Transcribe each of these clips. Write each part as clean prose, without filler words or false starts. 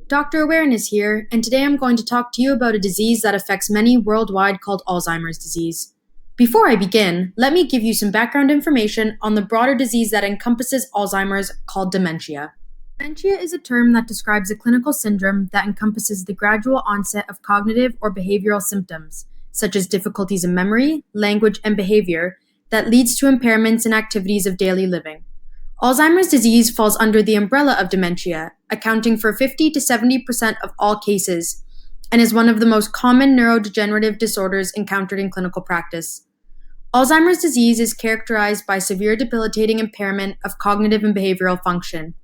Dr. Awareness here, and today I'm going to talk to you about a disease that affects many worldwide called Alzheimer's disease. Before I begin, let me give you some background information on the broader disease that encompasses Alzheimer's called dementia. Dementia is a term that describes a clinical syndrome that encompasses the gradual onset of cognitive or behavioral symptoms, such as difficulties in memory, language, and behavior, that leads to impairments in activities of daily living. Alzheimer's disease falls under the umbrella of dementia, accounting for 50 to 70% of all cases, and is one of the most common neurodegenerative disorders encountered in clinical practice. Alzheimer's disease is characterized by severe debilitating impairment of cognitive and behavioral function.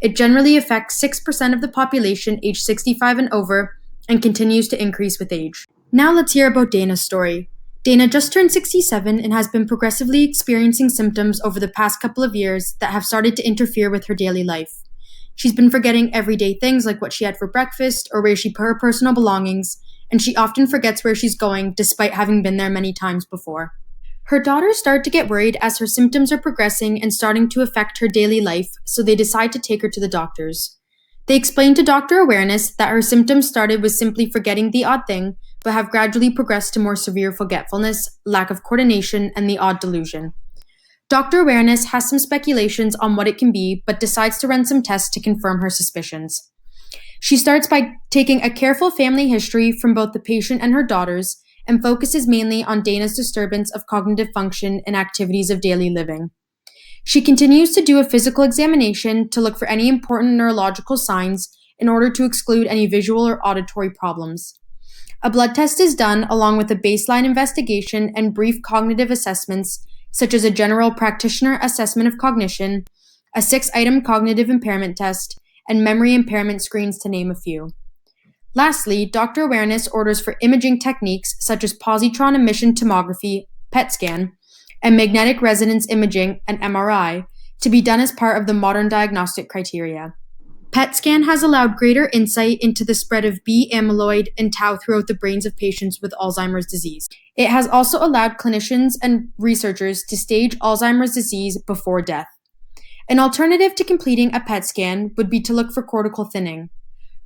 It generally affects 6% of the population aged 65 and over and continues to increase with age. Now let's hear about Dana's story. Dana just turned 67 and has been progressively experiencing symptoms over the past couple of years that have started to interfere with her daily life. She's been forgetting everyday things like what she had for breakfast or where she put her personal belongings, and she often forgets where she's going despite having been there many times before. Her daughters start to get worried as her symptoms are progressing and starting to affect her daily life, so they decide to take her to the doctors. They explain to Dr. Awareness that her symptoms started with simply forgetting the odd thing, but have gradually progressed to more severe forgetfulness, lack of coordination, and the odd delusion. Dr. Awareness has some speculations on what it can be, but decides to run some tests to confirm her suspicions. She starts by taking a careful family history from both the patient and her daughters, and focuses mainly on Dana's disturbance of cognitive function and activities of daily living. She continues to do a physical examination to look for any important neurological signs in order to exclude any visual or auditory problems. A blood test is done along with a baseline investigation and brief cognitive assessments, such as a general practitioner assessment of cognition, a 6-item cognitive impairment test, and memory impairment screens, to name a few. Lastly, Dr. Awareness orders for imaging techniques such as positron emission tomography, PET scan, and magnetic resonance imaging, and MRI, to be done as part of the modern diagnostic criteria. PET scan has allowed greater insight into the spread of B-amyloid and tau throughout the brains of patients with Alzheimer's disease. It has also allowed clinicians and researchers to stage Alzheimer's disease before death. An alternative to completing a PET scan would be to look for cortical thinning.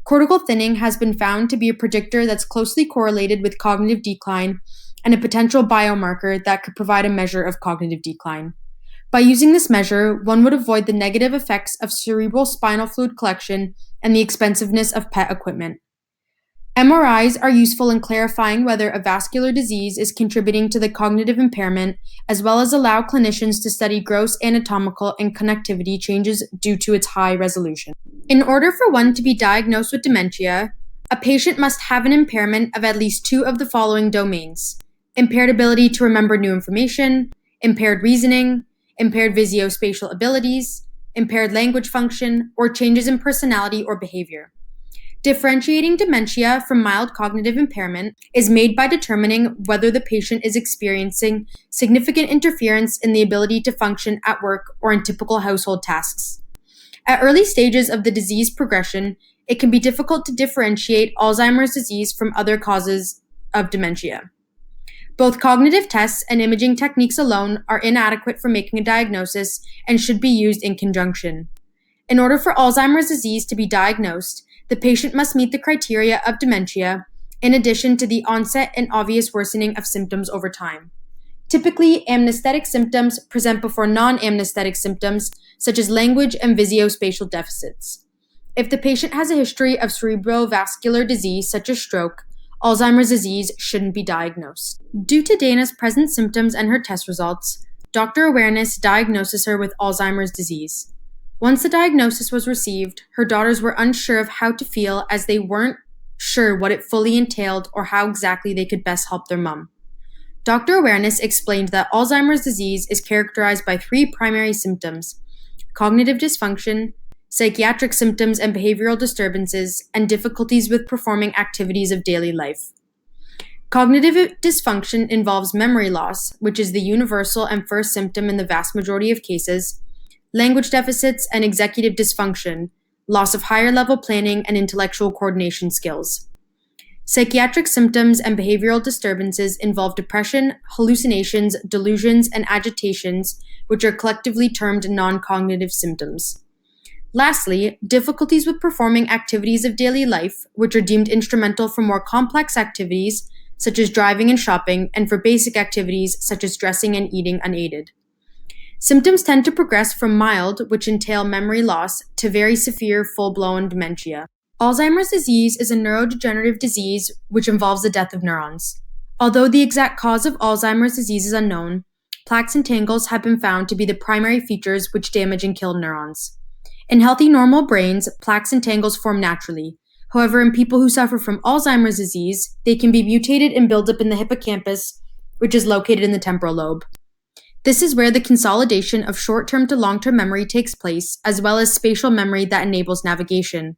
Cortical thinning has been found to be a predictor that's closely correlated with cognitive decline and a potential biomarker that could provide a measure of cognitive decline. By using this measure, one would avoid the negative effects of cerebral spinal fluid collection and the expensiveness of PET equipment. MRIs are useful in clarifying whether a vascular disease is contributing to the cognitive impairment, as well as allow clinicians to study gross anatomical and connectivity changes due to its high resolution. In order for one to be diagnosed with dementia, a patient must have an impairment of at least 2 of the following domains: impaired ability to remember new information, impaired reasoning, impaired visuospatial abilities, impaired language function, or changes in personality or behavior. Differentiating dementia from mild cognitive impairment is made by determining whether the patient is experiencing significant interference in the ability to function at work or in typical household tasks. At early stages of the disease progression, it can be difficult to differentiate Alzheimer's disease from other causes of dementia. Both cognitive tests and imaging techniques alone are inadequate for making a diagnosis and should be used in conjunction. In order for Alzheimer's disease to be diagnosed, the patient must meet the criteria of dementia, in addition to the onset and obvious worsening of symptoms over time. Typically, amnesthetic symptoms present before non-amnesthetic symptoms, such as language and visuospatial deficits. If the patient has a history of cerebrovascular disease, such as stroke, Alzheimer's disease shouldn't be diagnosed. Due to Dana's present symptoms and her test results, Dr. Awareness diagnoses her with Alzheimer's disease. Once the diagnosis was received, her daughters were unsure of how to feel as they weren't sure what it fully entailed or how exactly they could best help their mom. Dr. Awareness explained that Alzheimer's disease is characterized by 3 primary symptoms: cognitive dysfunction, psychiatric symptoms and behavioral disturbances, and difficulties with performing activities of daily life. Cognitive dysfunction involves memory loss, which is the universal and first symptom in the vast majority of cases, language deficits, and executive dysfunction, loss of higher level planning and intellectual coordination skills. Psychiatric symptoms and behavioral disturbances involve depression, hallucinations, delusions, and agitations, which are collectively termed non-cognitive symptoms. Lastly, difficulties with performing activities of daily life, which are deemed instrumental for more complex activities, such as driving and shopping, and for basic activities, such as dressing and eating unaided. Symptoms tend to progress from mild, which entail memory loss, to very severe, full-blown dementia. Alzheimer's disease is a neurodegenerative disease which involves the death of neurons. Although the exact cause of Alzheimer's disease is unknown, plaques and tangles have been found to be the primary features which damage and kill neurons. In healthy, normal brains, plaques and tangles form naturally. However, in people who suffer from Alzheimer's disease, they can be mutated and build up in the hippocampus, which is located in the temporal lobe. This is where the consolidation of short-term to long-term memory takes place, as well as spatial memory that enables navigation.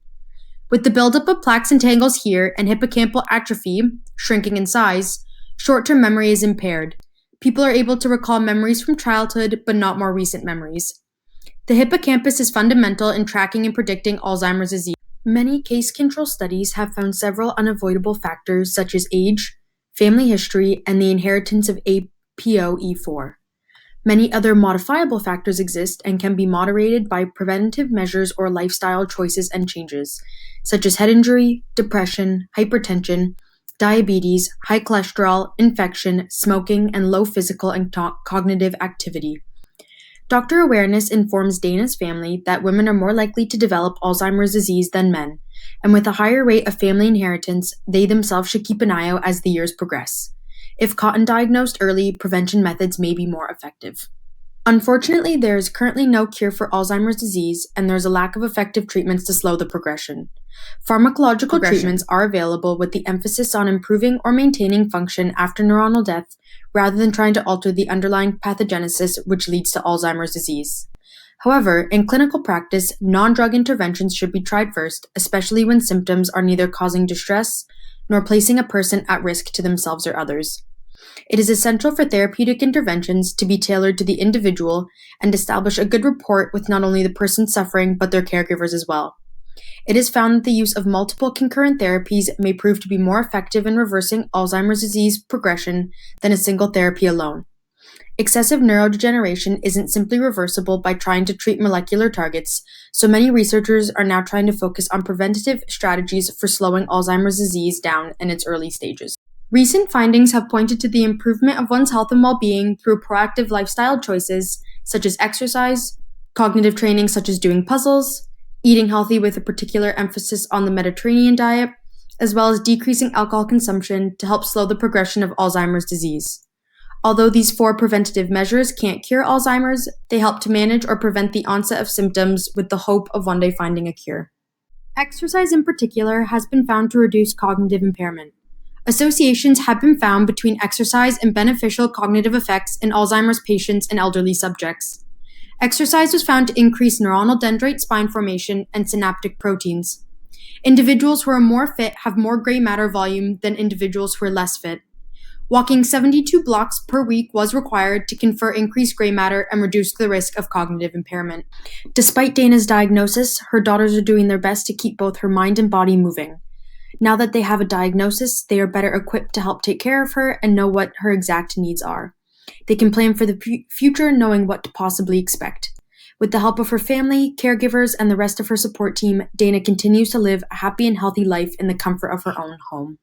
With the buildup of plaques and tangles here and hippocampal atrophy, shrinking in size, short-term memory is impaired. People are able to recall memories from childhood, but not more recent memories. The hippocampus is fundamental in tracking and predicting Alzheimer's disease. Many case control studies have found several unavoidable factors such as age, family history, and the inheritance of APOE4. Many other modifiable factors exist and can be moderated by preventive measures or lifestyle choices and changes, such as head injury, depression, hypertension, diabetes, high cholesterol, infection, smoking, and low physical and cognitive activity. Doctor awareness informs Dana's family that women are more likely to develop Alzheimer's disease than men, and with a higher rate of family inheritance, they themselves should keep an eye out as the years progress. If caught and diagnosed early, prevention methods may be more effective. Unfortunately, there is currently no cure for Alzheimer's disease, and there is a lack of effective treatments to slow the progression. Pharmacological treatments are available with the emphasis on improving or maintaining function after neuronal death, rather than trying to alter the underlying pathogenesis which leads to Alzheimer's disease. However, in clinical practice, non-drug interventions should be tried first, especially when symptoms are neither causing distress nor placing a person at risk to themselves or others. It is essential for therapeutic interventions to be tailored to the individual and establish a good rapport with not only the person suffering but their caregivers as well. It is found that the use of multiple concurrent therapies may prove to be more effective in reversing Alzheimer's disease progression than a single therapy alone. Excessive neurodegeneration isn't simply reversible by trying to treat molecular targets, so many researchers are now trying to focus on preventative strategies for slowing Alzheimer's disease down in its early stages. Recent findings have pointed to the improvement of one's health and well-being through proactive lifestyle choices such as exercise, cognitive training such as doing puzzles, eating healthy with a particular emphasis on the Mediterranean diet, as well as decreasing alcohol consumption to help slow the progression of Alzheimer's disease. Although these 4 preventative measures can't cure Alzheimer's, they help to manage or prevent the onset of symptoms with the hope of one day finding a cure. Exercise in particular has been found to reduce cognitive impairment. Associations have been found between exercise and beneficial cognitive effects in Alzheimer's patients and elderly subjects. Exercise was found to increase neuronal dendrite spine formation and synaptic proteins. Individuals who are more fit have more gray matter volume than individuals who are less fit. Walking 72 blocks per week was required to confer increased gray matter and reduce the risk of cognitive impairment. Despite Dana's diagnosis, her daughters are doing their best to keep both her mind and body moving. Now that they have a diagnosis, they are better equipped to help take care of her and know what her exact needs are. They can plan for the future knowing what to possibly expect. With the help of her family, caregivers, and the rest of her support team, Dana continues to live a happy and healthy life in the comfort of her own home.